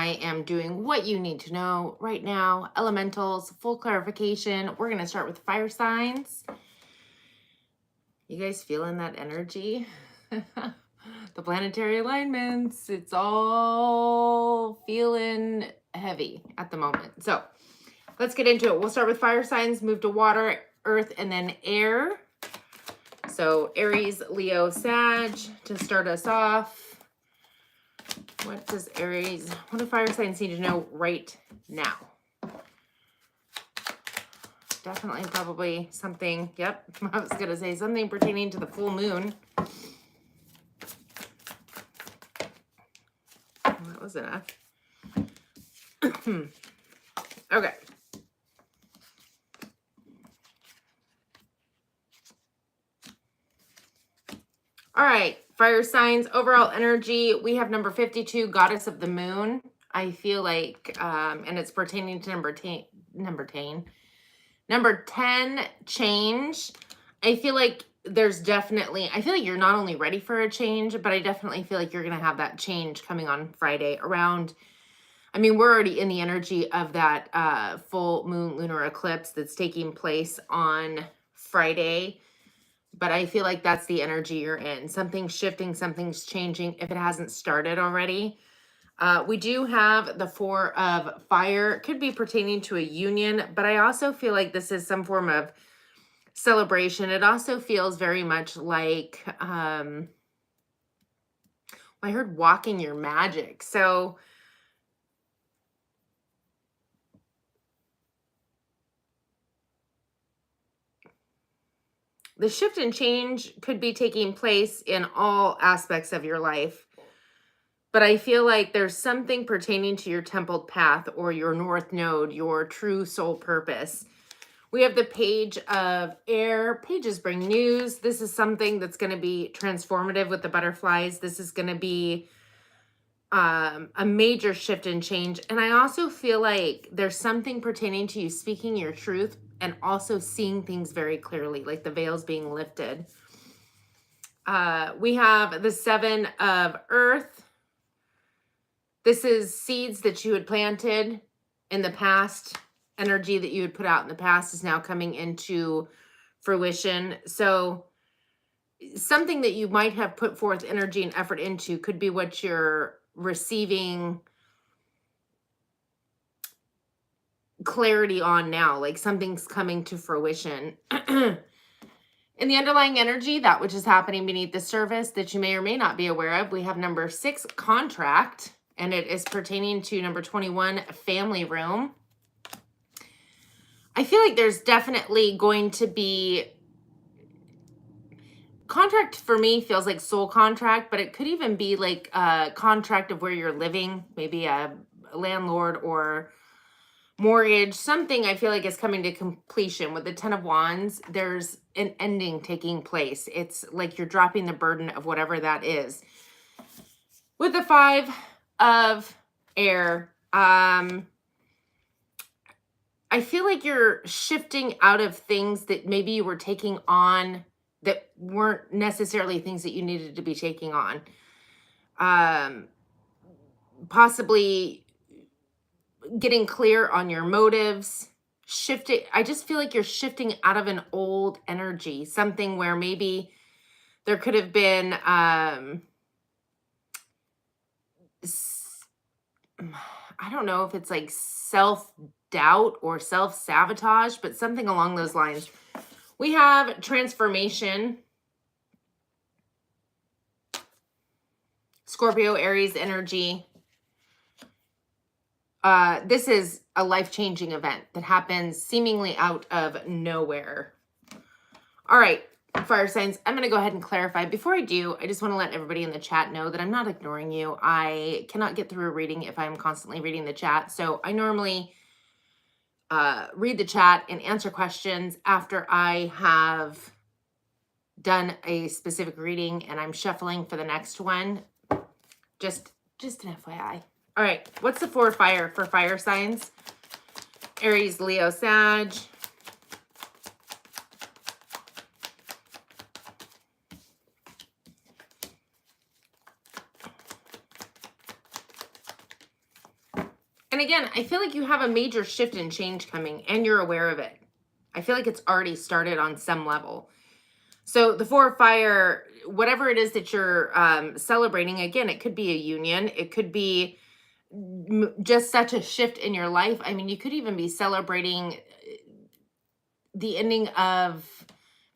I am doing what you need to know right now. Elementals, full clarification. We're going to start with fire signs. You guys feeling that energy? The planetary alignments, it's all feeling heavy at the moment. So let's get into it. We'll start with fire signs, move to water, earth, and then air. So Aries, Leo, Sag to start us off. What does Aries, what do fire signs need to know right now? Definitely probably something, yep, I was going to say something pertaining to the full moon. That was enough. Okay. All right, fire signs, overall energy. We have number 52, Goddess of the Moon. I feel like, and it's pertaining to number 10, change. I feel like there's definitely, I feel like you're not only ready for a change, but I definitely feel like you're going to have that change coming on Friday around, I mean, we're already in the energy of that full moon lunar eclipse that's taking place on Friday. But I feel like that's the energy you're in. Something's shifting, something's changing if it hasn't started already. We do have the 4 of fire. It could be pertaining to a union, but I also feel like this is some form of celebration. It also feels very much like, I heard walking your magic. So the shift and change could be taking place in all aspects of your life. But I feel like there's something pertaining to your templed path or your north node, your true soul purpose. We have the page of air. Pages bring news. This is something that's going to be transformative with the butterflies. This is going to be a major shift and change. And I also feel like there's something pertaining to you speaking your truth and also seeing things very clearly, like the veils being lifted. We have the 7 of earth. This is seeds that you had planted in the past. Energy that you had put out in the past is now coming into fruition. So something that you might have put forth energy and effort into could be what you're receiving clarity on now, like something's coming to fruition. In the underlying energy, that which is happening beneath the surface that you may or may not be aware of, we have number 6, contract, and it is pertaining to number 21, family room. I feel like there's definitely going to be, contract for me feels like soul contract, but it could even be like a contract of where you're living, maybe a landlord or mortgage, something I feel like is coming to completion. With the 10 of Wands, there's an ending taking place. It's like you're dropping the burden of whatever that is. With the 5 of air, I feel like you're shifting out of things that maybe you were taking on that weren't necessarily things that you needed to be taking on. Possibly getting clear on your motives, shifting. I just feel like you're shifting out of an old energy, something where maybe there could have been, I don't know if it's like self-doubt or self-sabotage, but something along those lines. We have transformation. Scorpio, Aries energy. This is a life-changing event that happens seemingly out of nowhere. All right, fire signs, I'm going to go ahead and clarify. Before I do, I just want to let everybody in the chat know that I'm not ignoring you. I cannot get through a reading if I'm constantly reading the chat. So I normally read the chat and answer questions after I have done a specific reading and I'm shuffling for the next one. Just an FYI. All right, what's the 4 fire for fire signs? Aries, Leo, Sag. And again, I feel like you have a major shift and change coming and you're aware of it. I feel like it's already started on some level. So the Four of Fire, whatever it is that you're celebrating, again, it could be a union. It could be just such a shift in your life. I mean, you could even be celebrating the ending of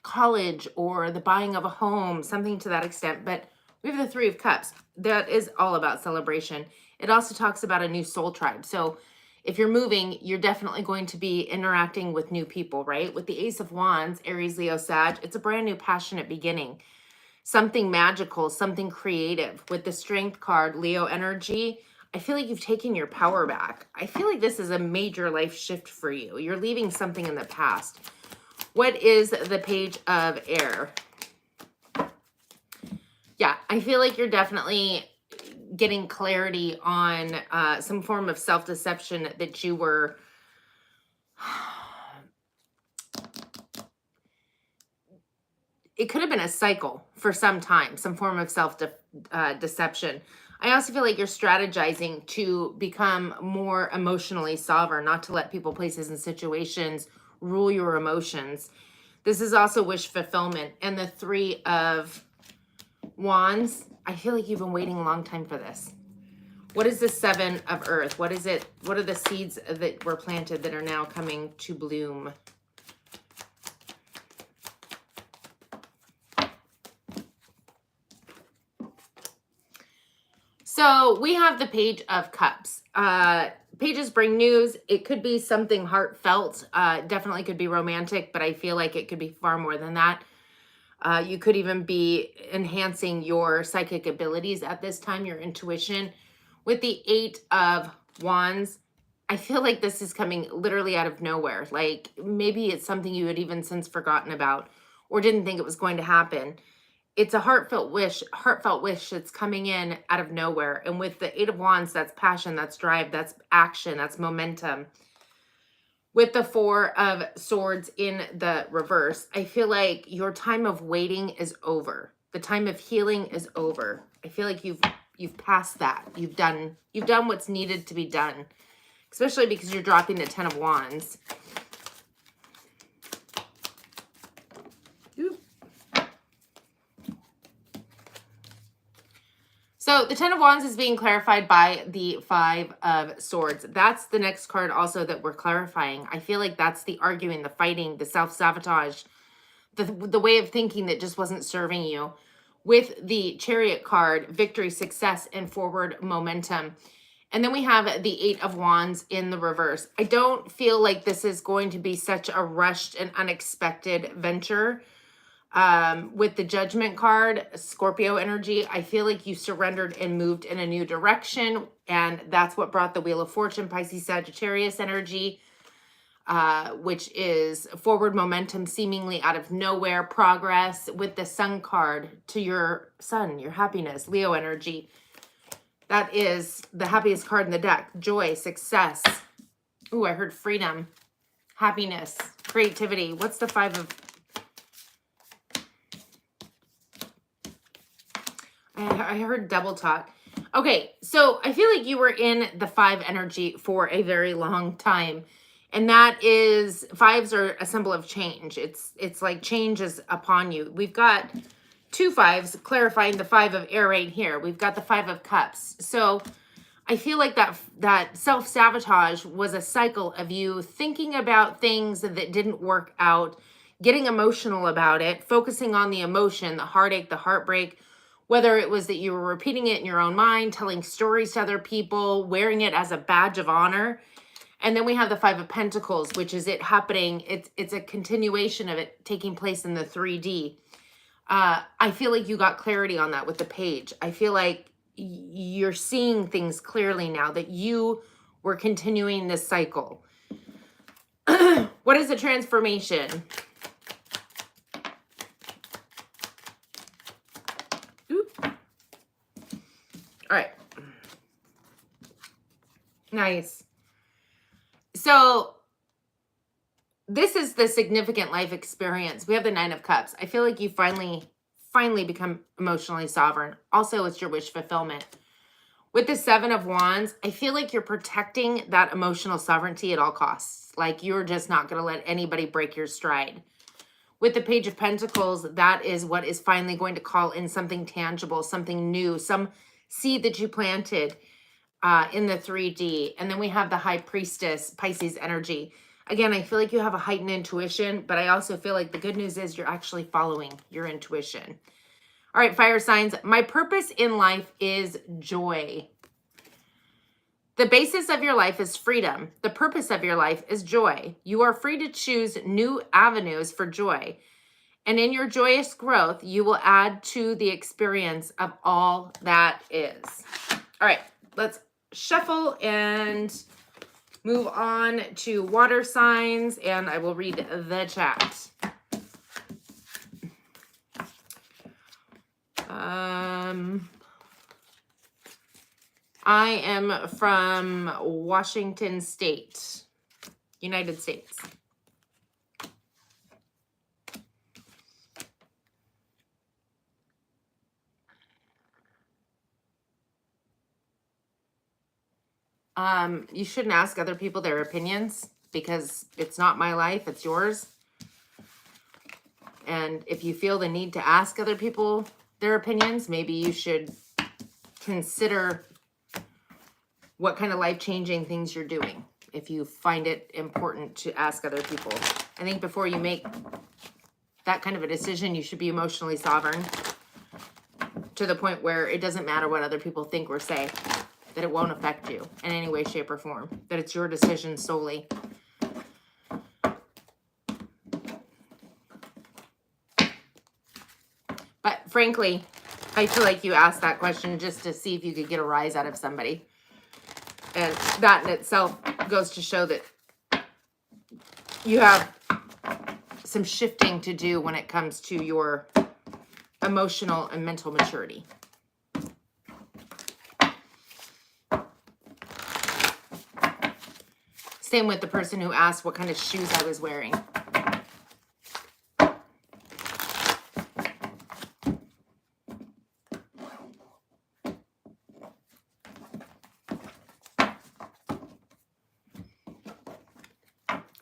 college or the buying of a home, something to that extent. But we have the Three of Cups. That is all about celebration. It also talks about a new soul tribe. So if you're moving, you're definitely going to be interacting with new people, right? With the Ace of Wands, Aries, Leo, Sag, it's a brand new passionate beginning. Something magical, something creative. With the Strength card, Leo energy, I feel like you've taken your power back. I feel like this is a major life shift for you. You're leaving something in the past. What is the Page of Air? Yeah, I feel like you're definitely getting clarity on some form of self-deception that you were it could have been a cycle for some time, some form of self-deception. I also feel like you're strategizing to become more emotionally sovereign, not to let people, places, and situations rule your emotions. This is also wish fulfillment. And the Three of Wands, I feel like you've been waiting a long time for this. What is the Seven of Earth? What is it? What are the seeds that were planted that are now coming to bloom? So we have the Page of Cups. Pages bring news. It could be something heartfelt. Definitely could be romantic, but I feel like it could be far more than that. You could even be enhancing your psychic abilities at this time, your intuition. With the Eight of Wands, I feel like this is coming literally out of nowhere. Like maybe it's something you had even since forgotten about or didn't think it was going to happen. It's a heartfelt wish that's coming in out of nowhere. And with the Eight of Wands, that's passion, that's drive, that's action, that's momentum. With the Four of Swords in the reverse, I feel like your time of waiting is over. The time of healing is over. I feel like you've passed that. You've done what's needed to be done, especially because you're dropping the Ten of Wands. So the Ten of Wands is being clarified by the Five of Swords. That's the next card also that we're clarifying. I feel like that's the arguing, the fighting, the self-sabotage, the way of thinking that just wasn't serving you. With the Chariot card, victory, success, and forward momentum. And then we have the Eight of Wands in the reverse. I don't feel like this is going to be such a rushed and unexpected venture. With the Judgment card, Scorpio energy, I feel like you surrendered and moved in a new direction. And that's what brought the Wheel of Fortune, Pisces, Sagittarius energy, which is forward momentum, seemingly out of nowhere, progress. With the Sun card, to your sun, your happiness, Leo energy. That is the happiest card in the deck. Joy, success. Ooh, I heard freedom, happiness, creativity. What's the Five of... I heard double talk. Okay, so I feel like you were in the Five energy for a very long time. And that is, fives are a symbol of change. It's like change is upon you. We've got two fives clarifying the Five of Air right here. We've got the Five of Cups. So I feel like that self-sabotage was a cycle of you thinking about things that didn't work out, getting emotional about it, focusing on the emotion, the heartache, the heartbreak, whether it was that you were repeating it in your own mind, telling stories to other people, wearing it as a badge of honor. And then we have the Five of Pentacles, which is it happening. It's a continuation of it taking place in the 3D. I feel like you got clarity on that with the Page. I feel like you're seeing things clearly now that you were continuing this cycle. What is the transformation? All right. Nice. So this is the significant life experience. We have the Nine of Cups. I feel like you finally become emotionally sovereign. Also, it's your wish fulfillment. With the Seven of Wands, I feel like you're protecting that emotional sovereignty at all costs. Like you're just not going to let anybody break your stride. With the Page of Pentacles, that is what is finally going to call in something tangible, something new, some seed that you planted in the 3D. And then we have the High Priestess, Pisces energy. Again, I feel like you have a heightened intuition, but I also feel like the good news is you're actually following your intuition. All right, fire signs. My purpose in life is joy. The basis of your life is freedom. The purpose of your life is joy. You are free to choose new avenues for joy. And in your joyous growth, you will add to the experience of all that is. All right, let's shuffle and move on to water signs, and I will read the chat. I am from Washington State, United States. You shouldn't ask other people their opinions because it's not my life, it's yours. And if you feel the need to ask other people their opinions, maybe you should consider what kind of life-changing things you're doing if you find it important to ask other people. I think before you make that kind of a decision, you should be emotionally sovereign to the point where it doesn't matter what other people think or say, that it won't affect you in any way, shape, or form, that it's your decision solely. But frankly, I feel like you asked that question just to see if you could get a rise out of somebody. And that in itself goes to show that you have some shifting to do when it comes to your emotional and mental maturity. Same with the person who asked what kind of shoes I was wearing.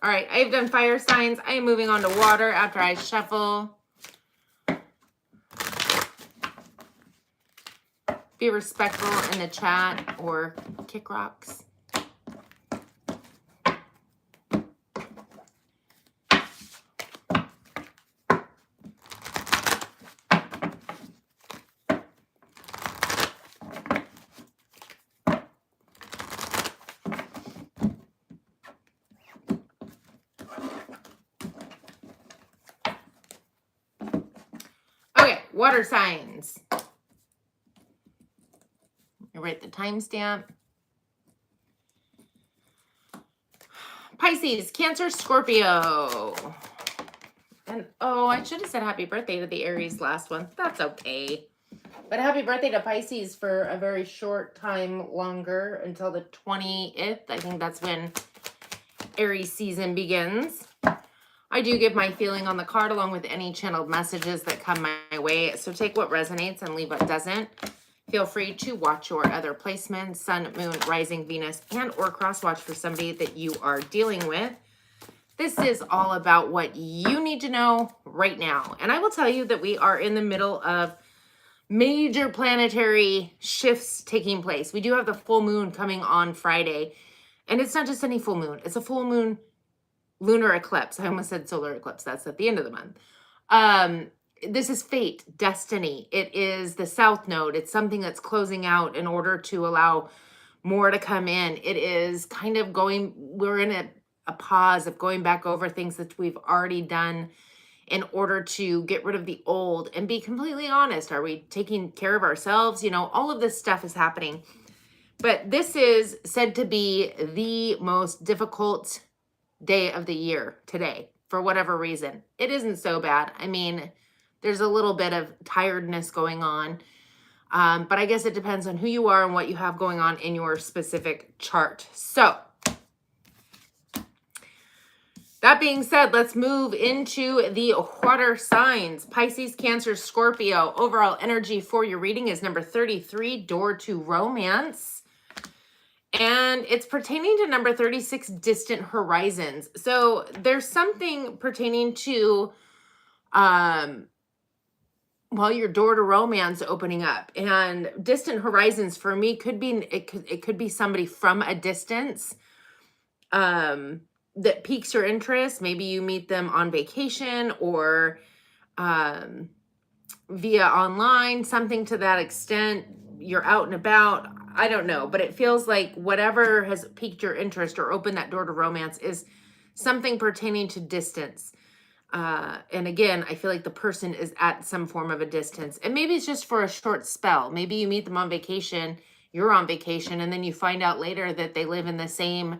All right, I've done fire signs. I am moving on to water after I shuffle. Be respectful in the chat or kick rocks. Water signs. I write the timestamp. Pisces, Cancer, Scorpio. And oh, I should have said happy birthday to the Aries last one. That's okay. But happy birthday to Pisces for a very short time longer until the 20th. I think that's when Aries season begins. I do give my feeling on the card along with any channeled messages that come my way. So take what resonates and leave what doesn't. Feel free to watch your other placements, Sun, Moon, Rising, Venus, and or cross watch for somebody that you are dealing with. This is all about what you need to know right now. And I will tell you that we are in the middle of major planetary shifts taking place. We do have the full moon coming on Friday. And it's not just any full moon. It's a full moon lunar eclipse. I almost said solar eclipse. That's at the end of the month. This is fate, destiny. It is the south node. It's something that's closing out in order to allow more to come in. It is kind of we're in a pause of going back over things that we've already done in order to get rid of the old and be completely honest. Are we taking care of ourselves? You know, all of this stuff is happening. But this is said to be the most difficult day of the year today, for whatever reason. It isn't so bad. I mean, there's a little bit of tiredness going on, but I guess it depends on who you are and what you have going on in your specific chart. So That being said, let's move into the water signs. Pisces, Cancer, Scorpio. Overall energy for your reading is number 33, Door to Romance. And it's pertaining to number 36, Distant Horizons. So there's something pertaining to your door to romance opening up. And distant horizons for me could be, it could be somebody from a distance that piques your interest. Maybe you meet them on vacation or via online, something to that extent. You're out and about. I don't know, but it feels like whatever has piqued your interest or opened that door to romance is something pertaining to distance. And again, I feel like the person is at some form of a distance, and maybe it's just for a short spell. Maybe you meet them on vacation, you're on vacation, and then you find out later that they live in the same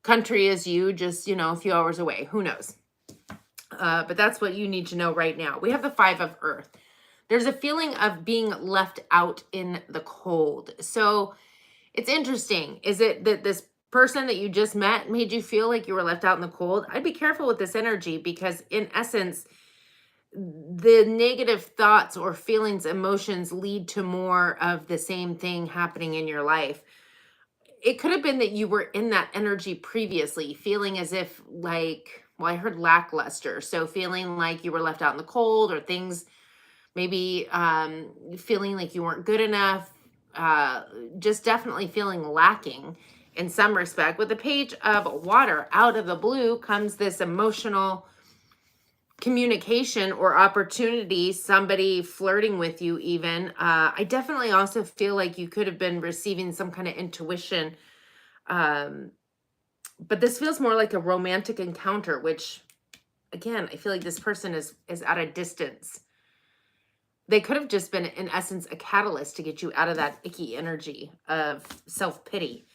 country as you, just, a few hours away. Who knows? But that's what you need to know right now. We have the 5 of Earth. There's a feeling of being left out in the cold. So it's interesting. Is it that this person that you just met made you feel like you were left out in the cold? I'd be careful with this energy, because in essence, the negative thoughts or feelings, emotions lead to more of the same thing happening in your life. It could have been that you were in that energy previously, feeling as if I heard lackluster. So feeling like you were left out in the cold, or things maybe feeling like you weren't good enough, just definitely feeling lacking in some respect. With the Page of Water, out of the blue comes this emotional communication or opportunity, somebody flirting with you even. I definitely also feel like you could have been receiving some kind of intuition. But this feels more like a romantic encounter, which, again, I feel like this person is at a distance. They could have just been, in essence, a catalyst to get you out of that icky energy of self-pity.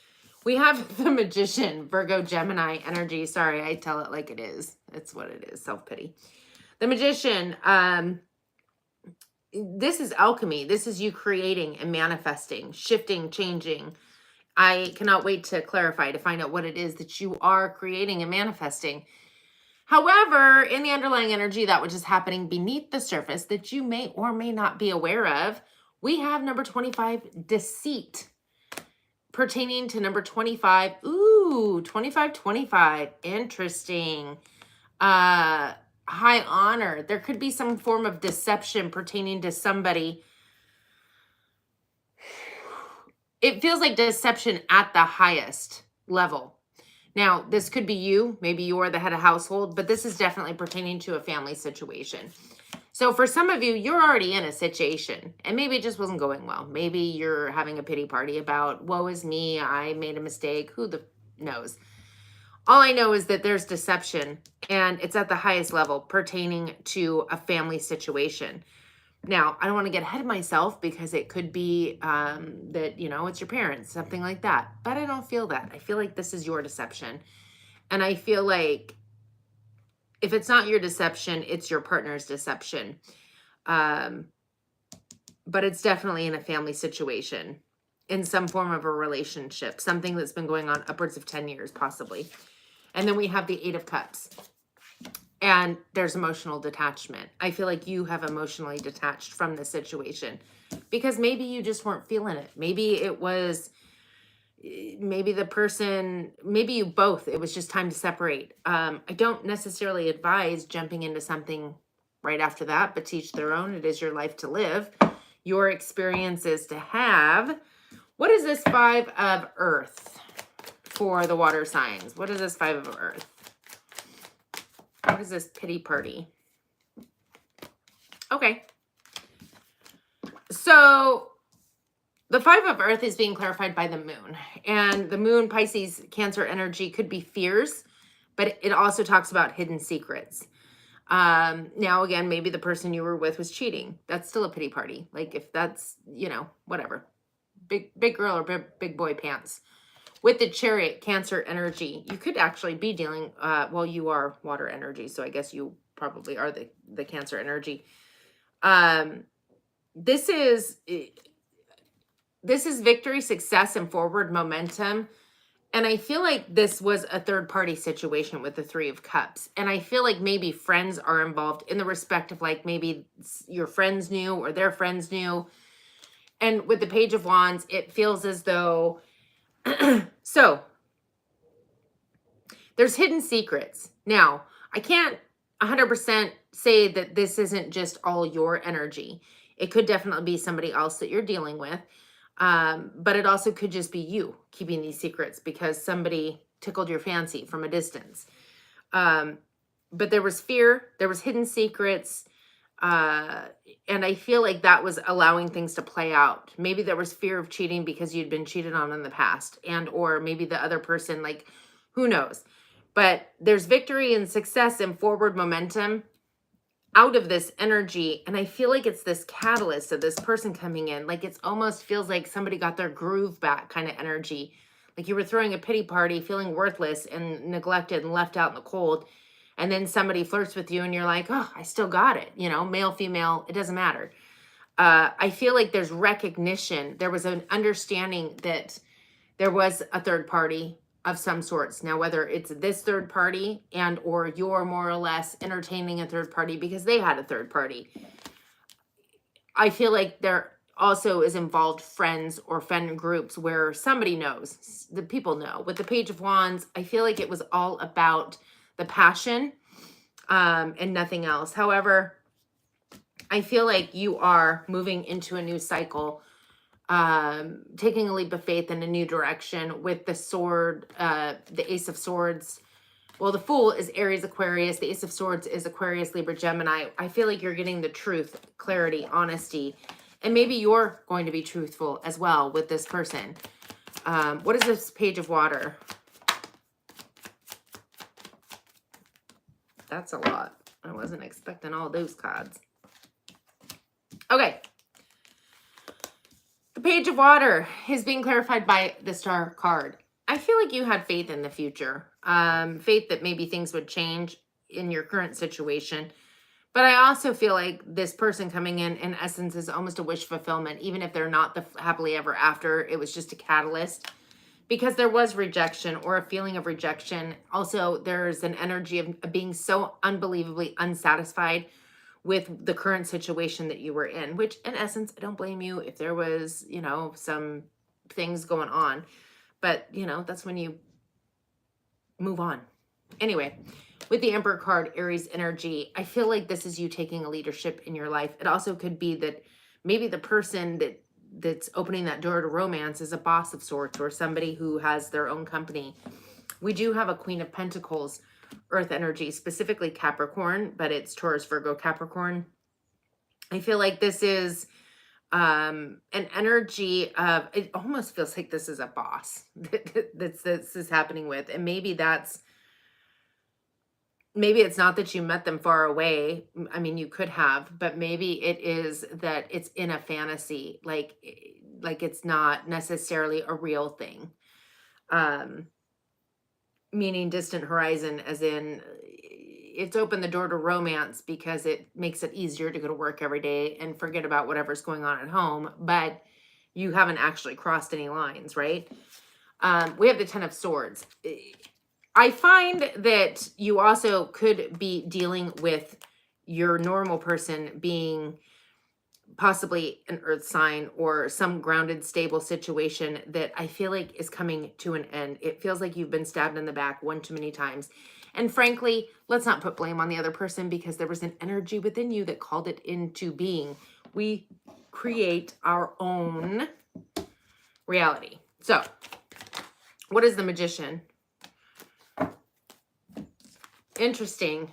We have the Magician, Virgo, Gemini energy. Sorry, I tell it like it is. It's what it is, self-pity. The Magician, this is alchemy. This is you creating and manifesting, shifting, changing. I cannot wait to clarify, to find out what it is that you are creating and manifesting. However, in the underlying energy, that which is happening beneath the surface that you may or may not be aware of, we have number 25, Deceit. Pertaining to number 25, ooh, 25. Interesting. High honor. There could be some form of deception pertaining to somebody. It feels like deception at the highest level. Now, this could be you. Maybe you are the head of household, but this is definitely pertaining to a family situation. So for some of you, you're already in a situation, and maybe it just wasn't going well. Maybe you're having a pity party about, woe is me, I made a mistake. Who the knows? All I know is that there's deception, and it's at the highest level pertaining to a family situation. Now, I don't want to get ahead of myself, because it could be that, it's your parents, something like that. But I don't feel that. I feel like this is your deception. And I feel like if it's not your deception, it's your partner's deception. But it's definitely in a family situation, in some form of a relationship, something that's been going on upwards of 10 years, possibly. And then we have the 8 of Cups. And there's emotional detachment. I feel like you have emotionally detached from the situation, because maybe you just weren't feeling it. Maybe it was, maybe the person, maybe you both, it was just time to separate. I don't necessarily advise jumping into something right after that, but teach their own. It is your life to live, your experiences to have. What is this 5 of Earth for the water signs? What is this 5 of Earth? What is this pity party? Okay. So the 5 of Earth is being clarified by the moon. And the moon, Pisces, Cancer energy could be fears, but it also talks about hidden secrets. Now, again, maybe the person you were with was cheating. That's still a pity party. Like, if that's, whatever. Big girl or big boy pants. With the Chariot, Cancer energy, you could actually be dealing, well, you are water energy, so I guess you probably are the Cancer energy. This is victory, success, and forward momentum. And I feel like this was a third party situation with the Three of Cups. And I feel like maybe friends are involved in the respect of like maybe your friends knew or their friends knew. And with the Page of Wands, it feels as though, so there's hidden secrets. Now, I can't 100% say that this isn't just all your energy. It could definitely be somebody else that you're dealing with. But it also could just be you keeping these secrets because somebody tickled your fancy from a distance. But there was fear, there was hidden secrets, and I feel like that was allowing things to play out. Maybe there was fear of cheating because you'd been cheated on in the past, and or maybe the other person, like, who knows? But there's victory and success and forward momentum out of this energy. And I feel like it's this catalyst of this person coming in. Like it's almost feels like somebody got their groove back kind of energy. Like you were throwing a pity party, feeling worthless and neglected and left out in the cold. And then somebody flirts with you and you're like, oh, I still got it. You know, male, female, it doesn't matter. I feel like there's recognition. There was an understanding that there was a third party of some sorts. Now, whether it's this third party and or you're more or less entertaining a third party because they had a third party. I feel like there also is involved friends or friend groups where somebody knows, the people know. With the Page of Wands, I feel like it was all about the passion and nothing else. However, I feel like you are moving into a new cycle, taking a leap of faith in a new direction with the sword, the Ace of Swords. Well, the Fool is Aries, Aquarius. The Ace of Swords is Aquarius, Libra, Gemini. I feel like you're getting the truth, clarity, honesty, and maybe you're going to be truthful as well with this person. What is this Page of Water? That's a lot. I wasn't expecting all those cards. Okay. The Page of Water is being clarified by the Star card. I feel like you had faith in the future. Faith that maybe things would change in your current situation. But I also feel like this person coming in essence, is almost a wish fulfillment, even if they're not the happily ever after. It was just a catalyst. Because there was rejection or a feeling of rejection. Also, there's an energy of being so unbelievably unsatisfied with the current situation that you were in, which in essence, I don't blame you if there was, you know, some things going on, but you know, that's when you move on. Anyway, with the Emperor card, Aries energy, I feel like this is you taking a leadership in your life. It also could be that maybe the person that's opening that door to romance is a boss of sorts or somebody who has their own company. We do have a Queen of Pentacles, Earth energy, specifically Capricorn, but it's Taurus, Virgo, Capricorn. I feel like this is an energy of, it almost feels like this is a boss that this is happening with. And maybe it's not that you met them far away. I mean, you could have, but maybe it is that it's in a fantasy, like it's not necessarily a real thing. Meaning distant horizon, as in it's opened the door to romance because it makes it easier to go to work every day and forget about whatever's going on at home, but you haven't actually crossed any lines, right? We have the Ten of Swords. I find that you also could be dealing with your normal person being possibly an earth sign or some grounded, stable situation that I feel like is coming to an end. It feels like you've been stabbed in the back one too many times. And frankly, let's not put blame on the other person because there was an energy within you that called it into being. We create our own reality. So, what is the Magician? Interesting.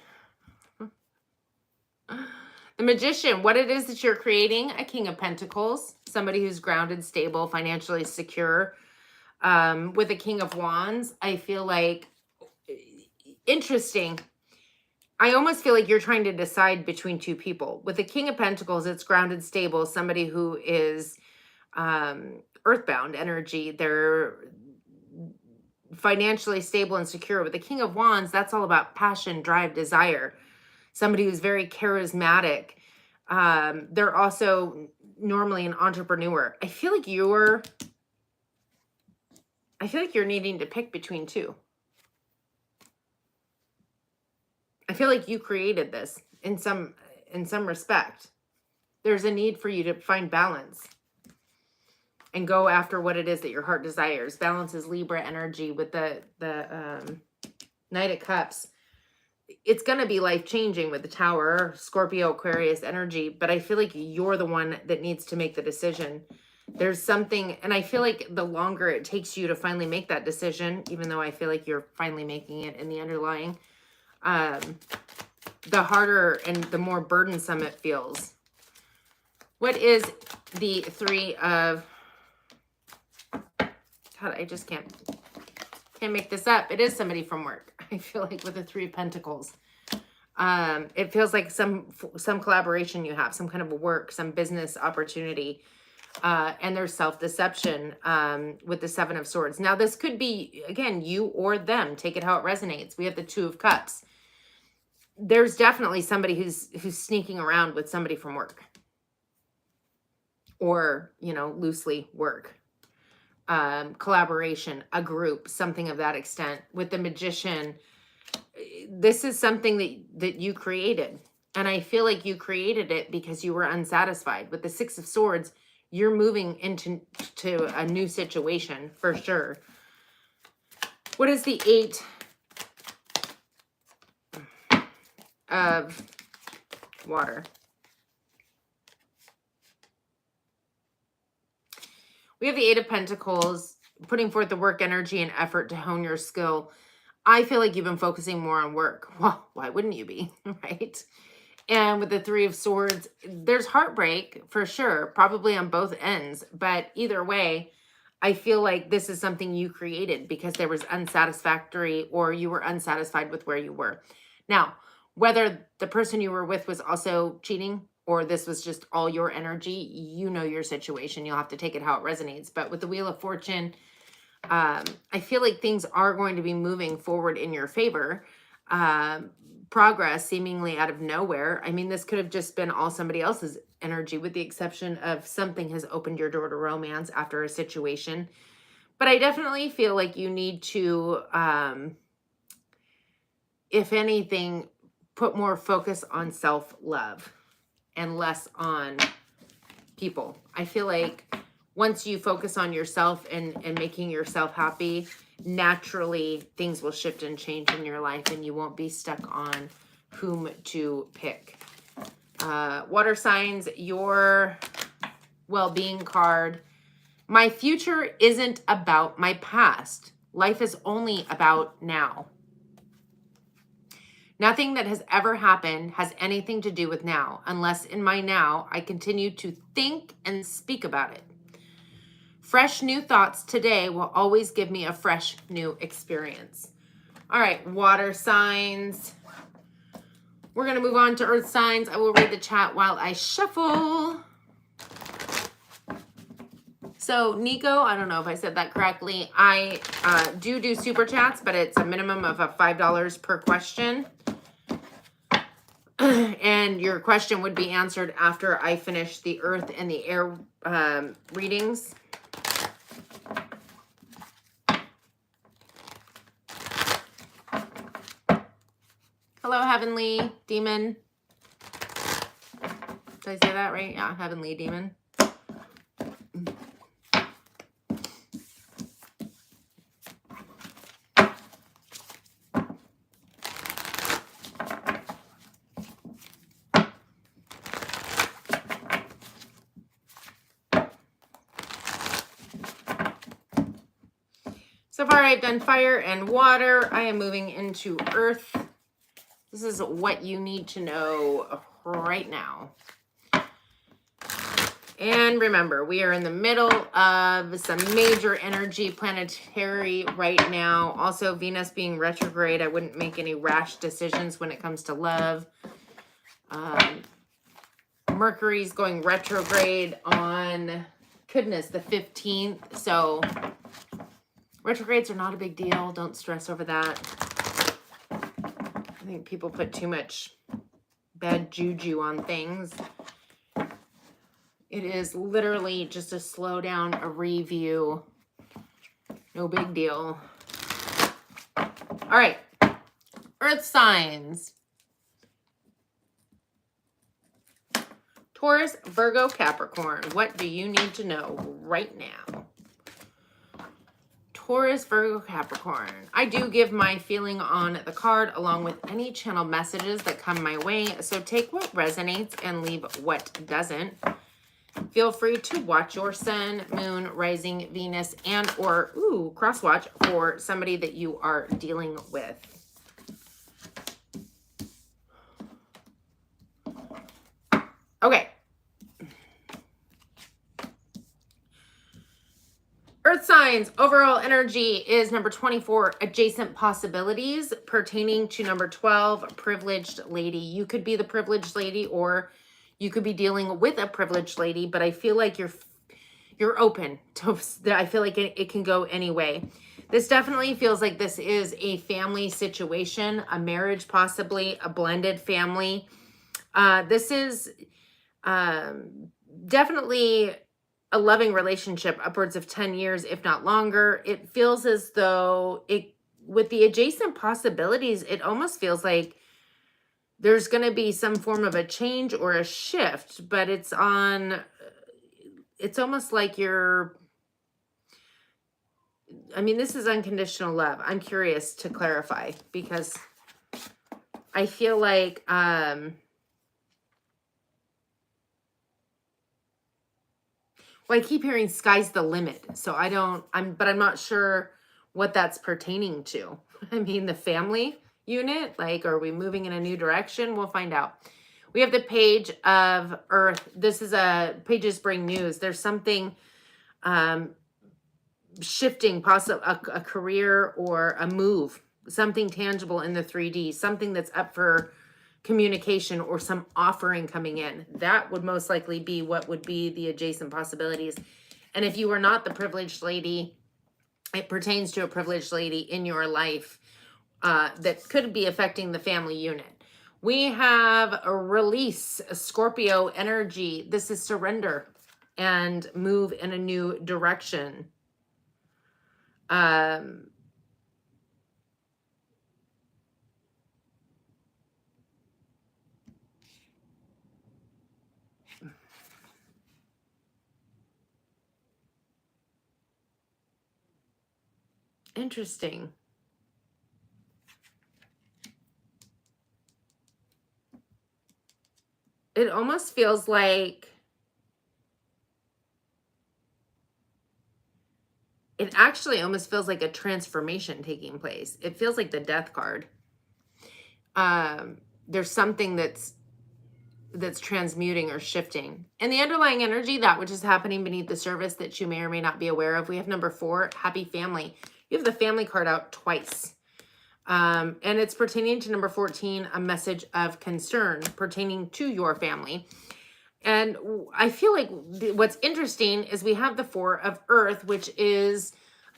The Magician, what it is that you're creating, a King of Pentacles, somebody who's grounded, stable, financially secure. With a King of Wands, I feel like, interesting. I almost feel like you're trying to decide between two people. With the King of Pentacles, it's grounded, stable, somebody who is earthbound energy. They're financially stable and secure. With the King of Wands, that's all about passion, drive, desire. Somebody who's very charismatic. They're also normally an entrepreneur. I feel like you're I feel like you're needing to pick between two. I feel like you created this in some respect. There's a need for you to find balance and go after what it is that your heart desires. Balance is Libra energy with the Knight of Cups. It's going to be life-changing with the Tower, Scorpio, Aquarius energy, but I feel like you're the one that needs to make the decision. There's something, and I feel like the longer it takes you to finally make that decision, even though I feel like you're finally making it in the underlying, the harder and the more burdensome it feels. What is the Three of... God, I just can't make this up. It is somebody from work. I feel like with the Three of Pentacles. It feels like some collaboration you have, some kind of work, some business opportunity. And there's self-deception with the Seven of Swords. Now, this could be, again, you or them. Take it how it resonates. We have the Two of Cups. There's definitely somebody who's sneaking around with somebody from work. Or, you know, loosely work. Collaboration, a group, something of that extent. With the Magician, this is something that you created. And I feel like you created it because you were unsatisfied. With the Six of Swords, you're moving into a new situation for sure. What is the Eight of Water? We have the Eight of Pentacles, putting forth the work energy and effort to hone your skill. I feel like you've been focusing more on work. Well, why wouldn't you be, right? And with the Three of Swords, there's heartbreak for sure, probably on both ends. But either way, I feel like this is something you created because there was unsatisfactory or you were unsatisfied with where you were. Now, whether the person you were with was also cheating or this was just all your energy, you know your situation. You'll have to take it how it resonates. But with the Wheel of Fortune, I feel like things are going to be moving forward in your favor. Progress seemingly out of nowhere. I mean, this could have just been all somebody else's energy with the exception of something has opened your door to romance after a situation. But I definitely feel like you need to, if anything, put more focus on self-love and less on people. I feel like once you focus on yourself and making yourself happy, naturally things will shift and change in your life and you won't be stuck on whom to pick. Water signs, your well-being card. My future isn't about my past. Life is only about now. Nothing that has ever happened has anything to do with now, unless in my now I continue to think and speak about it. Fresh new thoughts today will always give me a fresh new experience. All right, water signs. We're going to move on to earth signs. I will read the chat while I shuffle. So Nico, I don't know if I said that correctly. I do super chats, but it's a minimum of $5 per question. And your question would be answered after I finish the earth and the air readings. Hello, Heavenly Demon. Did I say that right? Yeah, Heavenly Demon. So far, I've done fire and water. I am moving into earth. This is what you need to know right now. And remember, we are in the middle of some major energy planetary right now. Also, Venus being retrograde. I wouldn't make any rash decisions when it comes to love. Mercury's going retrograde on, goodness, the 15th. So retrogrades are not a big deal. Don't stress over that. I think people put too much bad juju on things. It is literally just a slow down, a review. No big deal. All right. Earth signs. Taurus, Virgo, Capricorn. What do you need to know right now? Taurus, Virgo, Capricorn. I do give my feeling on the card along with any channel messages that come my way. So take what resonates and leave what doesn't. Feel free to watch your sun, moon, rising, Venus, and or cross watch for somebody that you are dealing with. Okay. Earth signs, overall energy is number 24, adjacent possibilities, pertaining to number 12, privileged lady. You could be the privileged lady, or you could be dealing with a privileged lady, but I feel like you're open to, I feel like it can go any way. This definitely feels like this is a family situation, a marriage, possibly a blended family. This is definitely a loving relationship, upwards of 10 years, if not longer. It feels as though with the adjacent possibilities, it almost feels like there's going to be some form of a change or a shift, but it's almost like this is unconditional love. I'm curious to clarify, because I feel like, well, I keep hearing sky's the limit. So but I'm not sure what that's pertaining to. I mean, the family unit, like, are we moving in a new direction? We'll find out. We have the Page of Earth. This is Pages bring news. There's something shifting, possibly a career or a move, something tangible in the 3D, something that's up for communication or some offering coming in. That would most likely be what would be the adjacent possibilities. And if you are not the privileged lady, it pertains to a privileged lady in your life that could be affecting the family unit. We have a release, a Scorpio energy. This is surrender and move in a new direction. Interesting. It almost feels like it actually almost feels like a transformation taking place. It feels like the Death card. There's something that's transmuting or shifting. And the underlying energy, that which is happening beneath the surface that you may or may not be aware of. We have number 4, happy family. You have the family card out twice. And it's pertaining to number 14, a message of concern pertaining to your family. And I feel like what's interesting is we have the 4 of Earth, which is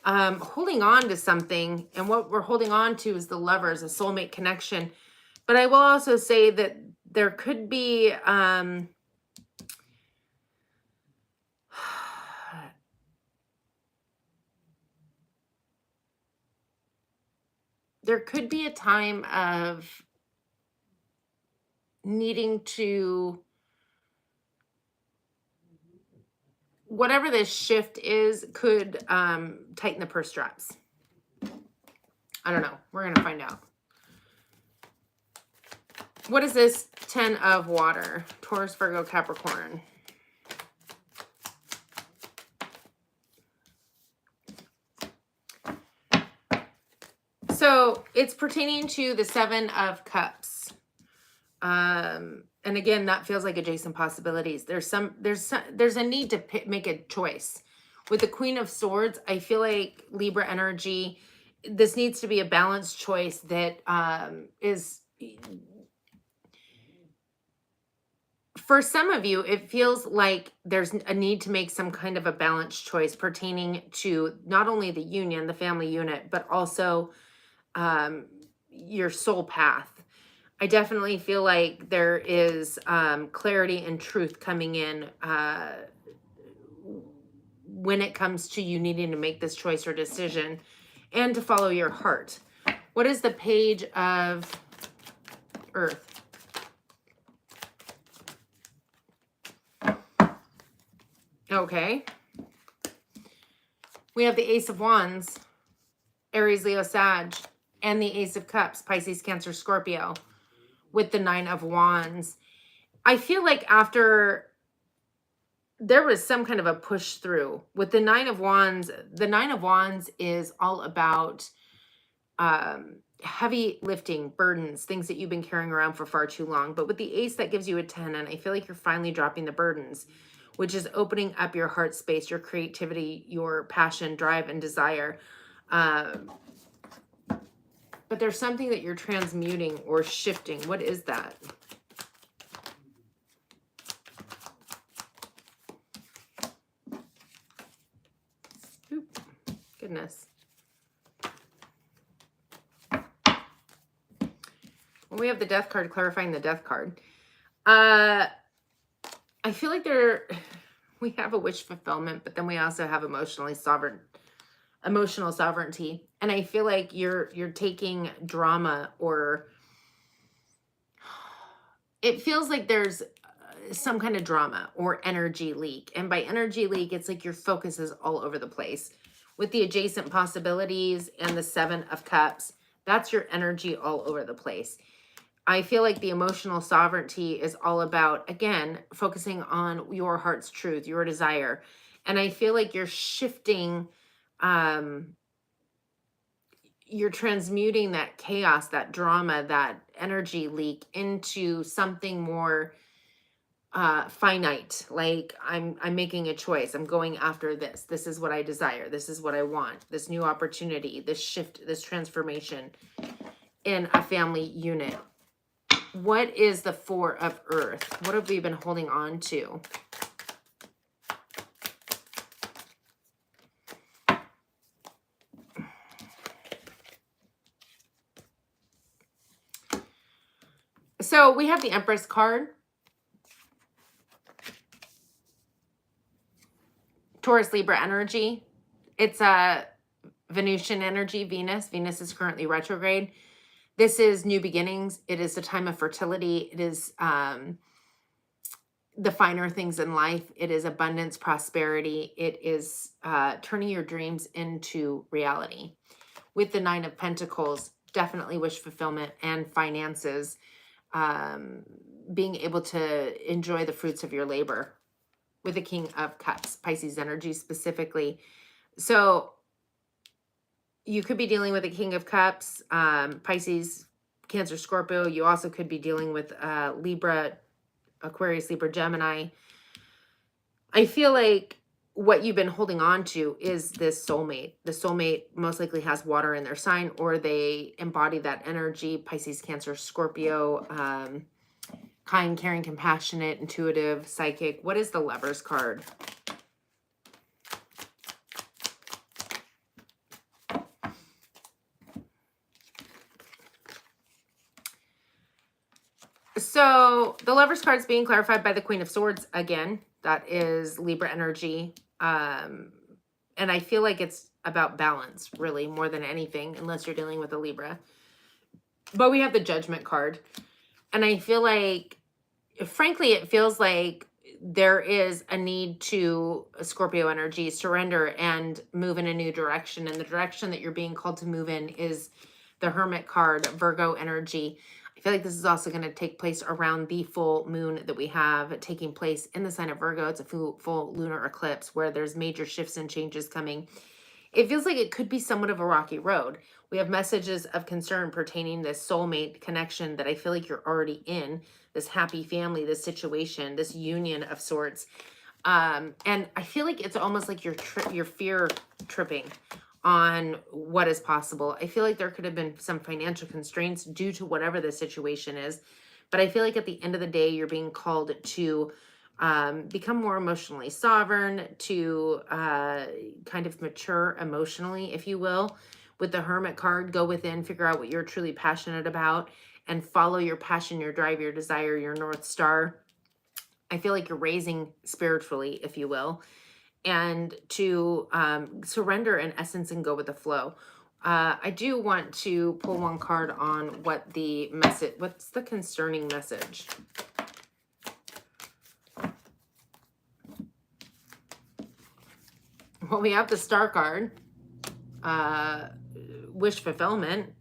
holding on to something. And what we're holding on to is the Lovers, a soulmate connection. But I will also say that there could be there could be a time of needing to, whatever this shift is, could tighten the purse straps. I don't know. We're going to find out. What is this 10 of water? Taurus, Virgo, Capricorn. So it's pertaining to the 7 of Cups. And again, that feels like adjacent possibilities. There's a need to make a choice. With the Queen of Swords, I feel like Libra energy, this needs to be a balanced choice that is, for some of you, it feels like there's a need to make some kind of a balanced choice pertaining to not only the union, the family unit, but also your soul path. I definitely feel like there is clarity and truth coming in when it comes to you needing to make this choice or decision and to follow your heart. What is the Page of Earth? Okay. We have the Ace of Wands, Aries, Leo, Sag, and the Ace of Cups, Pisces, Cancer, Scorpio, with the Nine of Wands. I feel like after there was some kind of a push through with the Nine of Wands. The Nine of Wands is all about heavy lifting, burdens, things that you've been carrying around for far too long. But with the Ace, that gives you a 10, and I feel like you're finally dropping the burdens, which is opening up your heart space, your creativity, your passion, drive, and desire. But there's something that you're transmuting or shifting. What is that? Oop, goodness. Well, we have the Death card, clarifying the Death card. I feel like we have a wish fulfillment, but then we also have emotional sovereignty. And I feel like you're taking drama, or it feels like there's some kind of drama or energy leak. And by energy leak, it's like your focus is all over the place. With the adjacent possibilities and the Seven of Cups, that's your energy all over the place. I feel like the emotional sovereignty is all about, again, focusing on your heart's truth, your desire. And I feel like you're shifting, you're transmuting that chaos, that drama, that energy leak into something more finite. Like I'm making a choice. I'm going after this. This is what I desire. This is what I want. This new opportunity, this shift, this transformation in a family unit. What is the Four of Earth? What have we been holding on to? So we have the Empress card. Taurus, Libra energy. It's a Venusian energy, Venus. Venus is currently retrograde. This is new beginnings. It is the time of fertility. It is the finer things in life. It is abundance, prosperity. It is turning your dreams into reality. With the Nine of Pentacles, definitely wish fulfillment and finances. Being able to enjoy the fruits of your labor. With the King of Cups, Pisces energy specifically. So you could be dealing with a King of Cups, Pisces, Cancer, Scorpio. You also could be dealing with Libra, Aquarius, Libra, Gemini. I feel like what you've been holding on to is this soulmate. The soulmate most likely has water in their sign, or they embody that energy. Pisces, Cancer, Scorpio, kind, caring, compassionate, intuitive, psychic. What is the Lovers card? So the Lovers card is being clarified by the Queen of Swords again. That is Libra energy. And I feel like it's about balance, really, more than anything, unless you're dealing with a Libra. But we have the Judgment card. And I feel like, frankly, it feels like there is a need to, Scorpio energy, surrender and move in a new direction. And the direction that you're being called to move in is the Hermit card, Virgo energy. I feel like this is also going to take place around the full moon that we have taking place in the sign of Virgo. It's a full lunar eclipse where there's major shifts and changes coming. It feels like it could be somewhat of a rocky road. We have messages of concern pertaining this soulmate connection that I feel like you're already in, this happy family, this situation, this union of sorts. And I feel like it's almost like you're fear tripping on what is possible. I feel like there could have been some financial constraints due to whatever the situation is. But I feel like at the end of the day, you're being called to become more emotionally sovereign, to kind of mature emotionally, if you will. With the Hermit card, go within, figure out what you're truly passionate about, and follow your passion, your drive, your desire, your North Star. I feel like you're raising spiritually, if you will. and to surrender in essence and go with the flow. I do want to pull one card on what the message, what's the concerning message? Well, we have the Star card, wish fulfillment,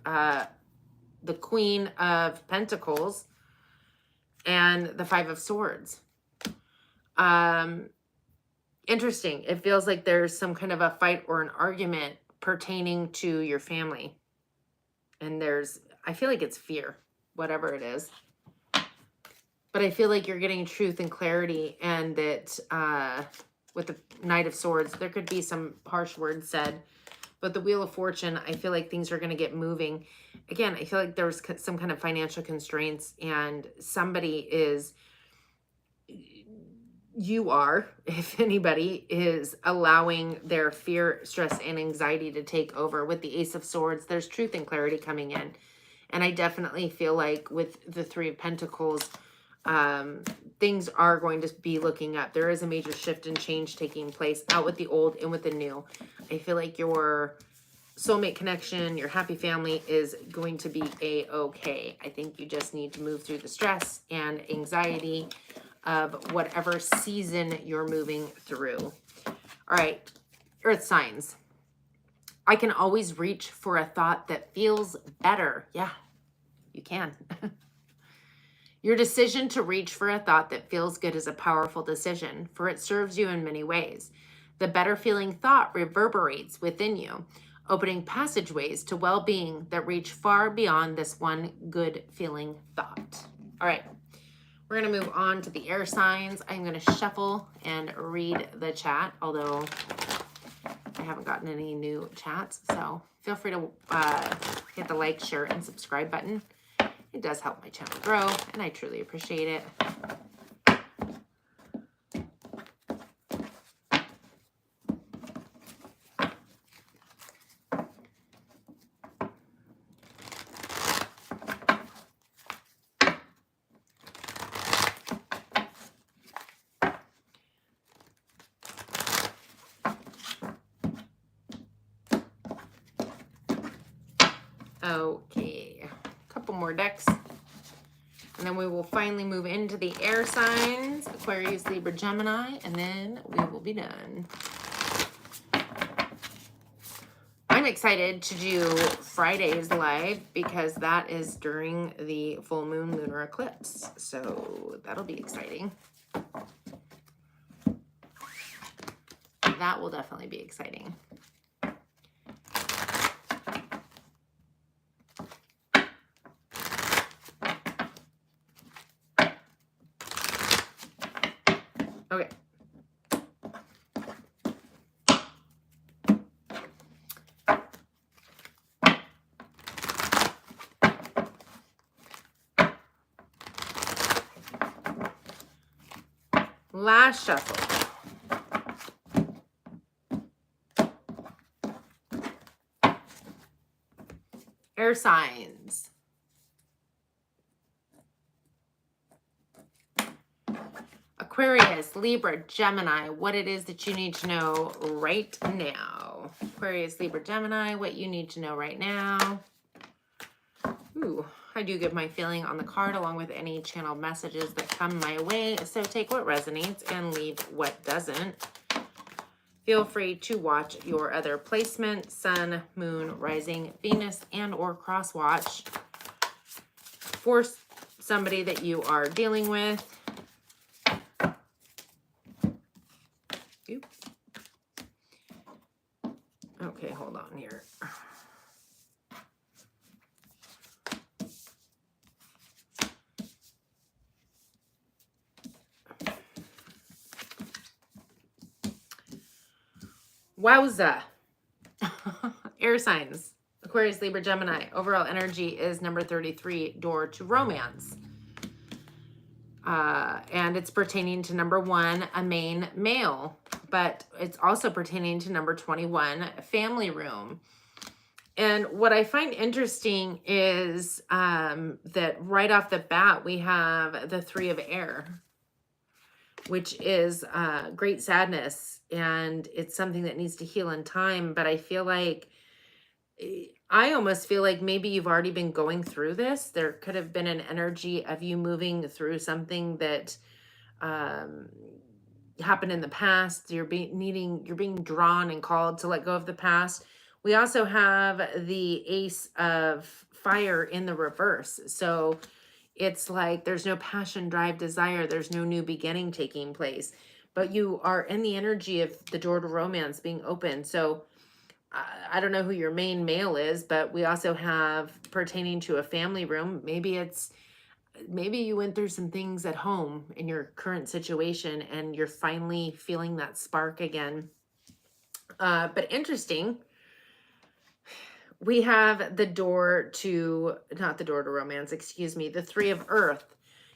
the Queen of Pentacles, and the Five of Swords. Interesting. It feels like there's some kind of a fight or an argument pertaining to your family. And I feel like it's fear, whatever it is. But I feel like you're getting truth and clarity, and that with the Knight of Swords, there could be some harsh words said. But the Wheel of Fortune, I feel like things are going to get moving. Again, I feel like there's some kind of financial constraints, and somebody is, you are, if anybody, is allowing their fear, stress, and anxiety to take over. With the Ace of Swords, there's truth and clarity coming in. And I definitely feel like with the Three of Pentacles, things are going to be looking up. There is a major shift and change taking place, out with the old and with the new. I feel like your soulmate connection, your happy family is going to be a-okay. I think you just need to move through the stress and anxiety of whatever season you're moving through. All right, earth signs. I can always reach for a thought that feels better. Yeah, you can. Your decision to reach for a thought that feels good is a powerful decision, for it serves you in many ways. The better feeling thought reverberates within you, opening passageways to well-being that reach far beyond this one good feeling thought. All right, we're going to move on to the air signs. I'm going to shuffle and read the chat, although I haven't gotten any new chats, so feel free to hit the like, share, and subscribe button. It does help my channel grow, and I truly appreciate it. Okay, a couple more decks, and then we will finally move into the air signs, Aquarius, Libra, Gemini, and then we will be done. I'm excited to do Friday's live because that is during the full moon lunar eclipse, so that'll be exciting. That will definitely be exciting. Okay. Last shuffle. Air signs. Aquarius, Libra, Gemini, what it is that you need to know right now. Aquarius, Libra, Gemini, what you need to know right now. Ooh, I do give my feeling on the card along with any channeled messages that come my way. So take what resonates and leave what doesn't. Feel free to watch your other placement, Sun, Moon, Rising, Venus, and or cross watch for somebody that you are dealing with. Oop. Okay, hold on here. Wowza. Air signs. Aquarius, Libra, Gemini. Overall energy is number 33, door to romance. And it's pertaining to number 1, a main male. But it's also pertaining to number 21, family room. And what I find interesting is that right off the bat, we have the 3 of air. which is great sadness. And it's something that needs to heal in time. But I feel like, I almost feel like maybe you've already been going through this. There could have been an energy of you moving through something that um, happened in the past. You're being drawn and called to let go of the past. We also have the Ace of Fire in the reverse. So it's like there's no passion, drive, desire. There's no new beginning taking place. But you are in the energy of the door to romance being open. So I don't know who your main male is, but we also have pertaining to a family room. Maybe you went through some things at home in your current situation and you're finally feeling that spark again. But interesting, we have the door to, not the door to romance, excuse me, the Three of Earth.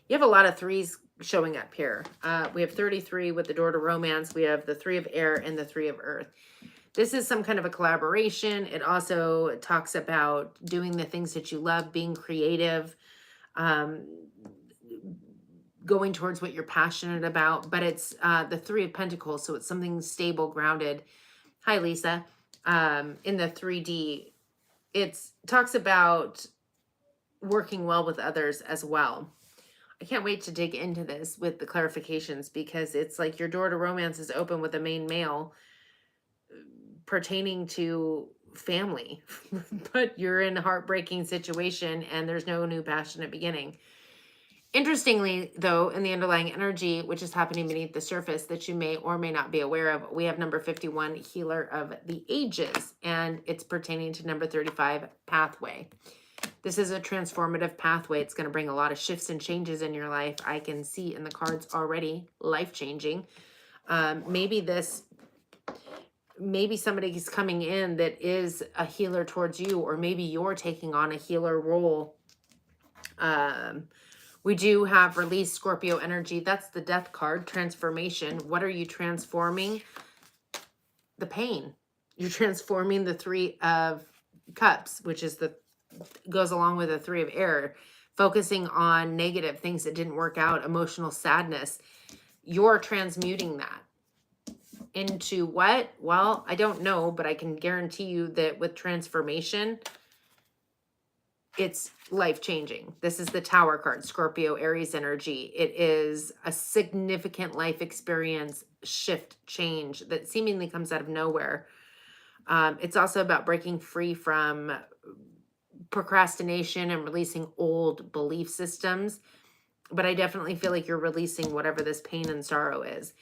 You have a lot of threes showing up here. We have 33 with the door to romance. We have the Three of Air and the Three of Earth. This is some kind of a collaboration. It also talks about doing the things that you love, being creative, going towards what you're passionate about. But it's the Three of Pentacles, so it's something stable, grounded. Hi, Lisa. In the 3D, it talks about working well with others as well. I can't wait to dig into this with the clarifications, because it's like your door to romance is open with a main male pertaining to family, but you're in a heartbreaking situation and there's no new passionate beginning. Interestingly, though, in the underlying energy, which is happening beneath the surface that you may or may not be aware of, we have number 51, Healer of the Ages, and it's pertaining to number 35, Pathway. This is a transformative pathway. It's going to bring a lot of shifts and changes in your life. I can see in the cards already, life-changing. Maybe somebody's coming in that is a healer towards you, or maybe you're taking on a healer role. We do have release, Scorpio energy. That's the Death card, transformation. What are you transforming? The pain. You're transforming the Three of Cups, which is goes along with the Three of Air, focusing on negative things that didn't work out, emotional sadness. You're transmuting that into what? Well, I don't know, but I can guarantee you that with transformation, it's life-changing. This is the Tower card, Scorpio, Aries energy. It is a significant life experience, shift, change that seemingly comes out of nowhere. It's also about breaking free from procrastination and releasing old belief systems. But I definitely feel like you're releasing whatever this pain and sorrow is.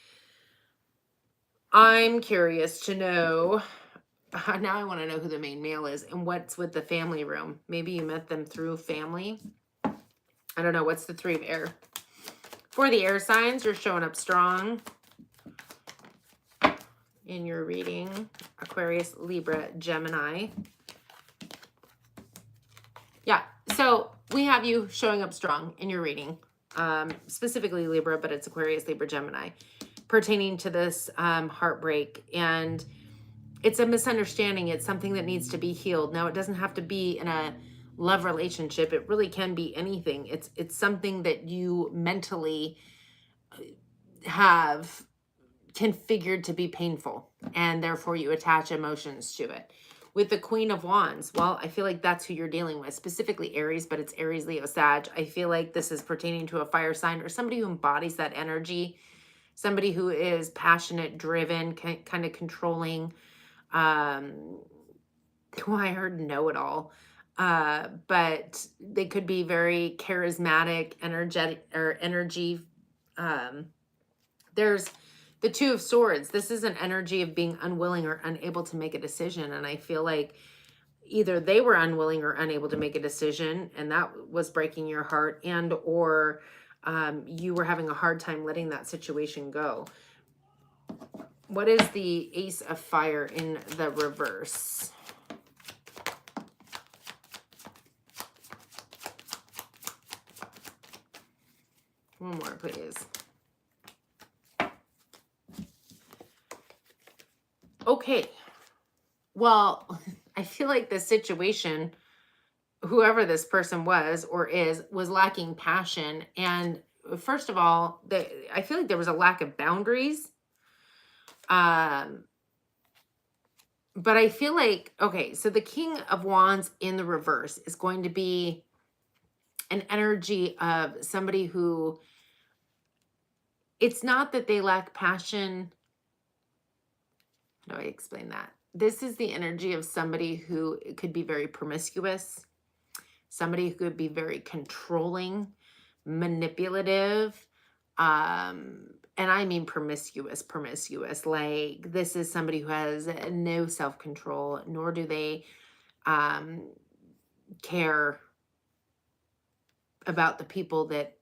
I'm curious to know, now I want to know who the main male is and what's with the family room. Maybe you met them through family. I don't know. What's the Three of Air? For the air signs, you're showing up strong in your reading. Aquarius, Libra, Gemini. Yeah, so we have you showing up strong in your reading, specifically Libra, but it's Aquarius, Libra, Gemini, pertaining to this heartbreak. And it's a misunderstanding. It's something that needs to be healed. Now, it doesn't have to be in a love relationship. It really can be anything. It's something that you mentally have configured to be painful, and therefore you attach emotions to it. With the Queen of Wands, well, I feel like that's who you're dealing with, specifically Aries, but it's Aries, Leo, Sag. I feel like this is pertaining to a fire sign or somebody who embodies that energy, somebody who is passionate, driven, kind of controlling. Who I heard know-it-all. But they could be very charismatic, energetic, or energy. There's the Two of Swords. This is an energy of being unwilling or unable to make a decision. And I feel like either they were unwilling or unable to make a decision, and that was breaking your heart, and or you were having a hard time letting that situation go. What is the Ace of Fire in the reverse? One more, please. Okay. Well, I feel like the situation, whoever this person was or is, was lacking passion. And first of all, I feel like there was a lack of boundaries. Um, but I feel like, okay, so the King of Wands in the reverse is going to be an energy of somebody who, it's not that they lack passion. How do I explain that? This is the energy of somebody who could be very promiscuous, somebody who could be very controlling, manipulative, and I mean promiscuous. Like, this is somebody who has no self-control, nor do they care about the people that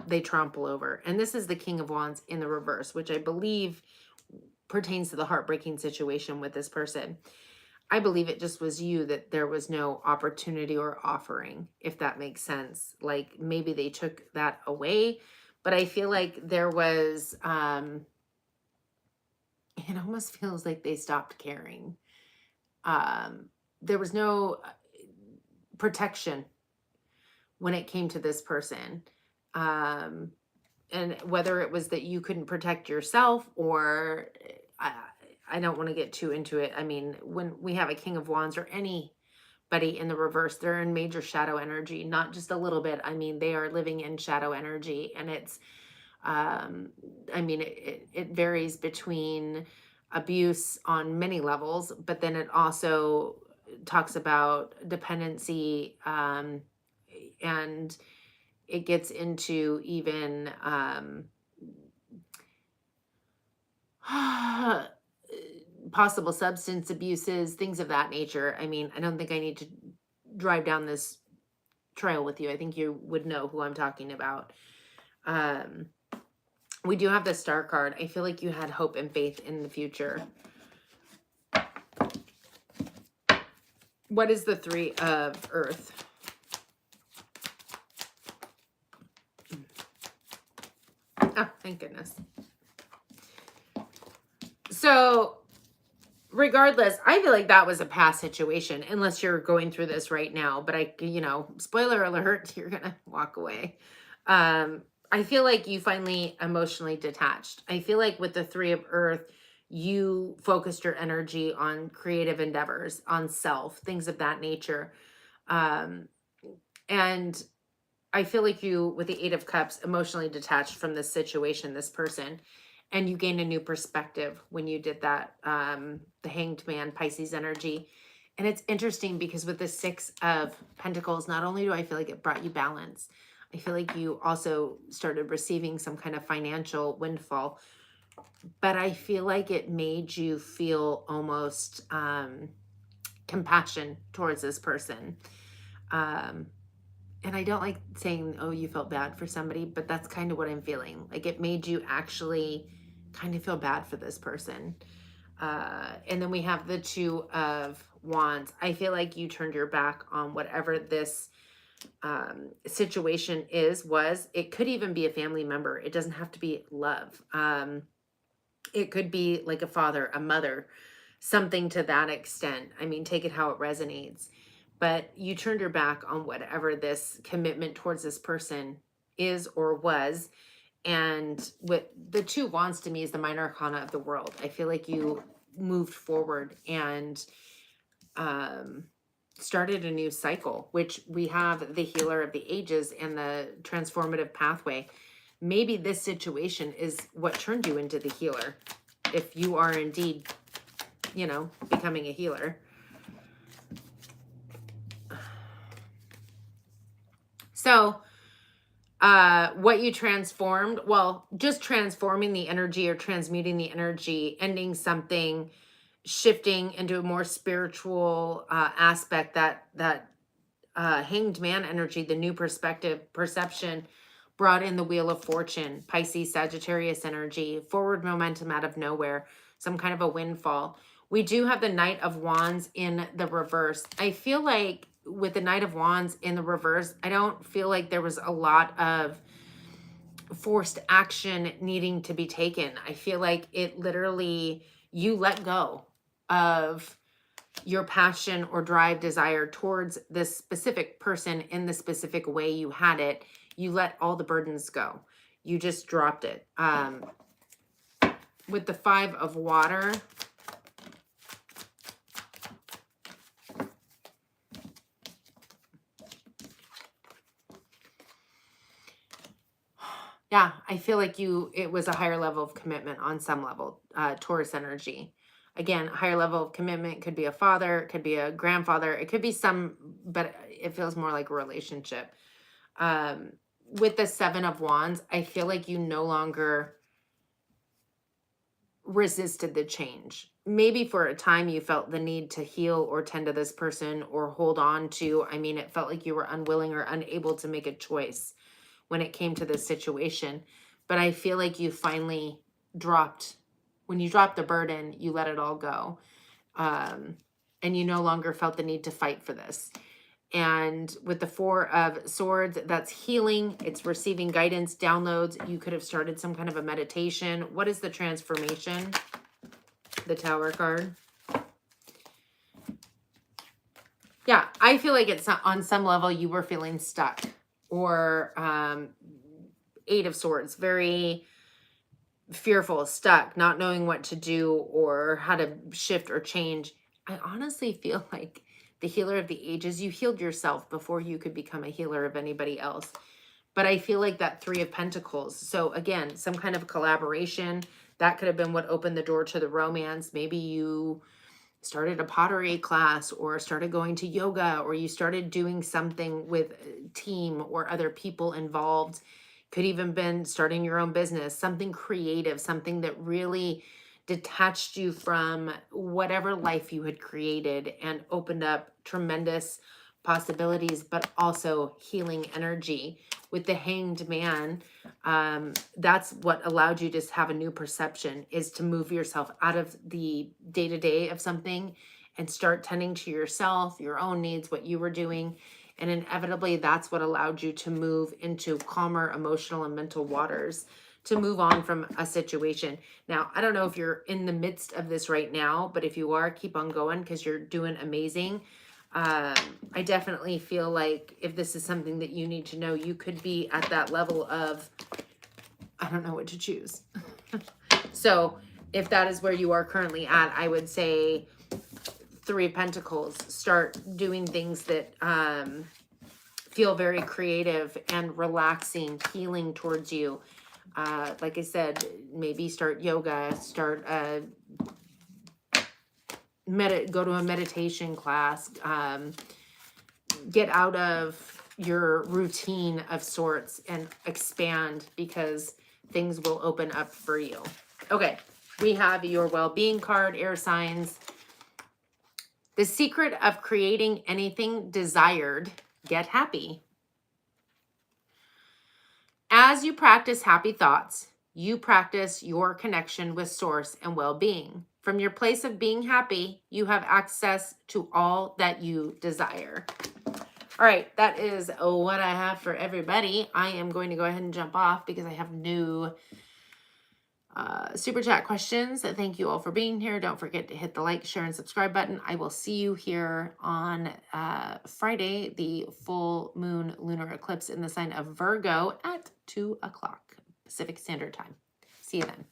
they trample over. And this is the King of Wands in the reverse, which I believe pertains to the heartbreaking situation with this person. I believe it just was you, that there was no opportunity or offering, if that makes sense. Like, maybe they took that away, but I feel like there was, it almost feels like they stopped caring. There was no protection when it came to this person. And whether it was that you couldn't protect yourself, or I don't want to get too into it. I mean, when we have a King of Wands or anybody in the reverse, they're in major shadow energy, not just a little bit. I mean, they are living in shadow energy, and it's, I mean, it varies between abuse on many levels, but then it also talks about dependency, and it gets into even possible substance abuses, things of that nature. I mean, I don't think I need to drive down this trail with you. I think you would know who I'm talking about. We do have the Star card. I feel like you had hope and faith in the future. What is the Three of Earth? Oh, thank goodness. So regardless, I feel like that was a past situation, unless you're going through this right now. But spoiler alert, you're going to walk away. I feel like you finally emotionally detached. I feel like with the Three of Earth, you focused your energy on creative endeavors, on self, things of that nature. And I feel like you, with the Eight of Cups, emotionally detached from this situation, this person, and you gained a new perspective when you did that. The Hanged Man, Pisces energy. And it's interesting because with the Six of Pentacles, not only do I feel like it brought you balance, I feel like you also started receiving some kind of financial windfall, but I feel like it made you feel almost compassion towards this person. And I don't like saying, oh, you felt bad for somebody, but that's kind of what I'm feeling. Like, it made you actually kind of feel bad for this person. And then we have the Two of Wands. I feel like you turned your back on whatever this situation was. It could even be a family member. It doesn't have to be love. It could be like a father, a mother, something to that extent. I mean, take it how it resonates. But you turned your back on whatever this commitment towards this person is or was. And with the Two Wands, to me, is the minor arcana of the world. I feel like you moved forward and started a new cycle, which we have the Healer of the Ages and the transformative pathway. Maybe this situation is what turned you into the healer, if you are indeed, becoming a healer. So what you transformed, well, just transforming the energy or transmuting the energy, ending something, shifting into a more spiritual aspect, that Hanged Man energy, the new perception, brought in the Wheel of Fortune, Pisces, Sagittarius energy, forward momentum out of nowhere, some kind of a windfall. We do have the Knight of Wands in the reverse. I feel like with the Knight of Wands in the reverse, I don't feel like there was a lot of forced action needing to be taken. I feel like it literally, you let go of your passion or drive, desire towards this specific person in the specific way you had it. You let all the burdens go. You just dropped it. With the 5 of water, yeah, I feel like it was a higher level of commitment on some level, Taurus energy. Again, a higher level of commitment could be a father, it could be a grandfather, it could be but it feels more like a relationship. With the 7 of Wands, I feel like you no longer resisted the change. Maybe for a time you felt the need to heal or tend to this person or hold on to, I mean, it felt like you were unwilling or unable to make a choice when it came to this situation. But I feel like you finally when you dropped the burden, you let it all go. And you no longer felt the need to fight for this. And with the 4 of Swords, that's healing. It's receiving guidance, downloads. You could have started some kind of a meditation. What is the transformation? The Tower card. Yeah, I feel like it's on some level you were feeling stuck. Or 8 of Swords, very fearful, stuck, not knowing what to do or how to shift or change. I honestly feel like the healer of the ages, you healed yourself before you could become a healer of anybody else. But I feel like that 3 of Pentacles. So again, some kind of collaboration. That could have been what opened the door to the romance. Maybe you started a pottery class or started going to yoga, or you started doing something with a team or other people involved. Could even been starting your own business, something creative, something that really detached you from whatever life you had created and opened up tremendous possibilities, but also healing energy. With the Hanged Man, that's what allowed you to have a new perception, is to move yourself out of the day-to-day of something and start tending to yourself, your own needs, what you were doing. And inevitably, that's what allowed you to move into calmer emotional and mental waters, to move on from a situation. Now, I don't know if you're in the midst of this right now, but if you are, keep on going because you're doing amazing. I definitely feel like if this is something that you need to know, you could be at that level of, I don't know what to choose. So if that is where you are currently at, I would say 3 of Pentacles, start doing things that feel very creative and relaxing, healing towards you. Like I said, maybe start yoga, go to a meditation class, get out of your routine of sorts and expand, because things will open up for you. Okay, we have your well-being card, air signs. The secret of creating anything desired, get happy. As you practice happy thoughts, you practice your connection with source and well-being. From your place of being happy, you have access to all that you desire. All right, that is what I have for everybody. I am going to go ahead and jump off because I have new super chat questions. Thank you all for being here. Don't forget to hit the like, share, and subscribe button. I will see you here on Friday, the full moon lunar eclipse in the sign of Virgo at 2 o'clock Pacific Standard Time. See you then.